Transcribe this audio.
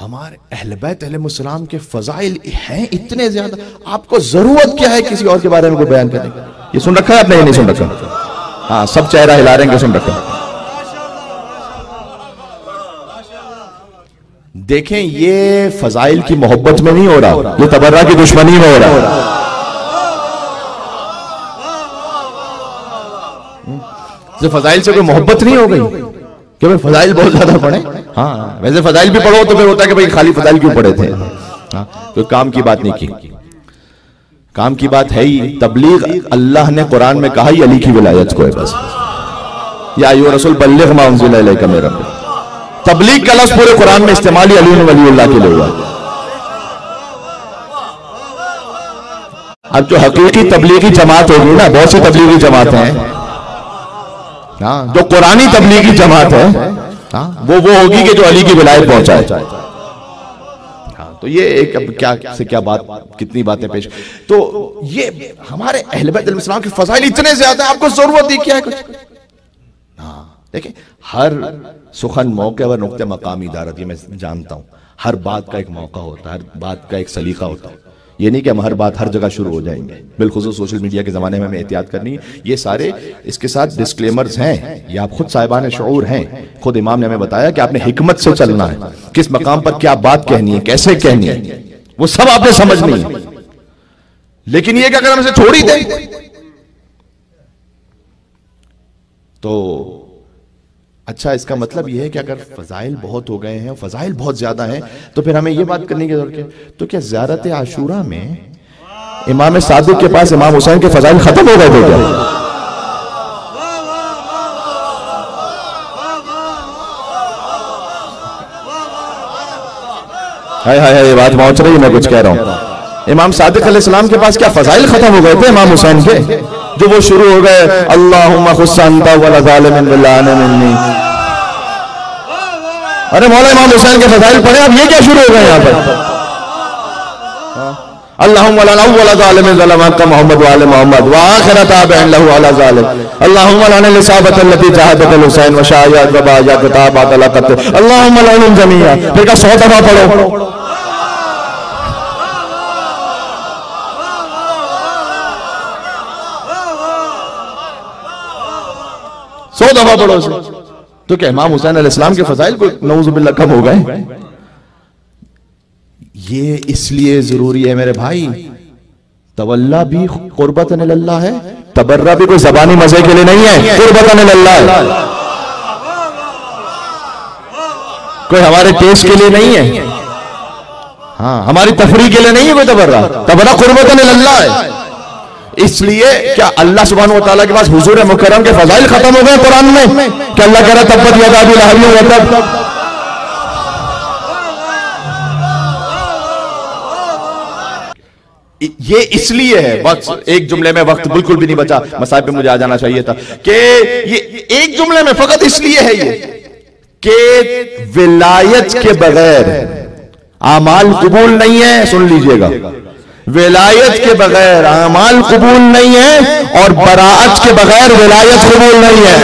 हमारे अहले बैत अलैहिस्सलाम के फजाइल हैं इतने ज्यादा, आपको जरूरत क्या है किसी और के बारे में कोई बयान करने की? ये सुन रखा है आपने? ये नहीं सुन रखा? हाँ, सब चेहरा हिला रहे हैं, सुन रखा। देखें, ये फजाइल की मोहब्बत में नहीं हो रहा, ये तबर्रा की दुश्मनी में हो रहा। फजाइल से कोई मोहब्बत नहीं हो गई कि भाई फजाइल बहुत ज्यादा पढ़े। हाँ, वैसे फजाइल भी पढ़ो तो फिर होता है कि भाई खाली फजाइल क्यों पढ़े थे। हाँ, तो काम की बात नहीं की। काम की बात है ही तबलीग। अल्लाह ने कुरान में कहा ही अली की विलायत को है बस। या अय्युहा रसूल बल्लिग मा उन्ज़िला इलैका मिन रब्बिक। तबलीग का लफ्ज़ पूरे कुरान में इस्तेमाल ही अली वलीउल्लाह के लिए हुआ। अब जो हकीकी तबलीगी जमात होगी ना, बहुत सी तबलीगी जमात हैं, हाँ, जो कुरानी तबलीगी जमात है, हाँ, वो होगी कि जो अली की विलायत पहुंचाए। हाँ, तो ये एक अब क्या से क्या बात, कितनी बातें पेश। तो ये हमारे अहले बैत अलैहिस्सलाम के फज़ाइल इतने ज्यादा, आपको जरूरत ही क्या है कुछ? हाँ, देखिए, हर सुखन मौके व नुक्ते मकामी दारत, ये मैं जानता हूं, हर बात का एक मौका होता है, हर बात का एक सलीका होता है। ये नहीं कि हम हर बात हर जगह शुरू हो जाएंगे, बिल्खुसूस सोशल मीडिया के ज़माने में हमें एहतियात करनी। ये सारे इसके साथ डिस्क्लेमर्स हैं, ये आप खुद साहिबान शऊर हैं। खुद इमाम ने हमें बताया कि आपने हिकमत से चलना है, किस मकाम पर क्या बात कहनी है, कैसे कहनी है, वो सब आपने समझनी है। लेकिन ये कि अगर हम इसे छोड़ ही दें तो अच्छा, इसका मतलब यह है कि अगर फजाइल बहुत हो गए हैं, फजाइल बहुत ज्यादा हैं, तो फिर हमें यह बात करने की जरूरत है, तो क्या ज़ियारत आशूरा में इमाम सादिक के पास इमाम हुसैन के फजाइल खत्म हो गए थे क्या? हाय हाय हाय, ये बात पहुंच रही है, मैं कुछ कह रहा हूं। इमाम सादिक अलैहिस्सलाम के पास क्या फजाइल खत्म हो गए थे इमाम हुसैन के, जो वो शुरू हो गए अल्लाहुम्मा खुस्संता वला ज़ालिमिन बिल्लानि मिन्नी। अरे मौला इमाम हुसैन के फजाइल पढ़े, अब ये क्या शुरू हो गए यहाँ पर? अल्लाहुम्मा ला वला ज़ालिमिन ज़लमा का मोहम्मद व आले मोहम्मद व आखिर ताबिइन लहु अला ज़ालिम। अल्लाहुम्मा ला लिसाबत अल्लती जहादत हुसैन व शायत व बाया किताबत लक़त। अल्लाहुम्मा लहुम जमीआ। फिर का 100 दफा पढ़ो। सौ दफा पढ़ो उसे। तो क्या इमाम हुसैन अलैहिस्सलाम के फजाइल को नऊज़ुबिल्लाह कम हो गए? ये इसलिए जरूरी है मेरे भाई, तवल्ला भी कुर्बतन इलल्लाह है, तबर्रा भी कोई ज़बानी मजे के लिए नहीं है, कुर्बतन इलल्लाह है, कोई हमारे टेस्ट के लिए नहीं है, हाँ, हमारी तफरीह के लिए नहीं है कोई तबर्रा। तबर्रा कुर्बतन इलल्लाह है। इसलिए क्या अल्लाह सुब्हानहू व तआला के पास हुजूर मुकर्रम के फजाइल खत्म हो गए कुरान में? क्या अल्लाह कह रहा तब्बत यदा अबी लहब व तब? ये इसलिए है, बस एक जुमले में, वक्त बिल्कुल भी नहीं बचा, मसाइब पे मुझे आ जाना चाहिए था, कि ये एक जुमले में फकत इसलिए है ये कि विलायत के बगैर आमाल कबूल नहीं है। सुन लीजिएगा, विलायत के बगैर आमाल कबूल नहीं है और बराअत के बगैर विलायत कबूल नहीं है।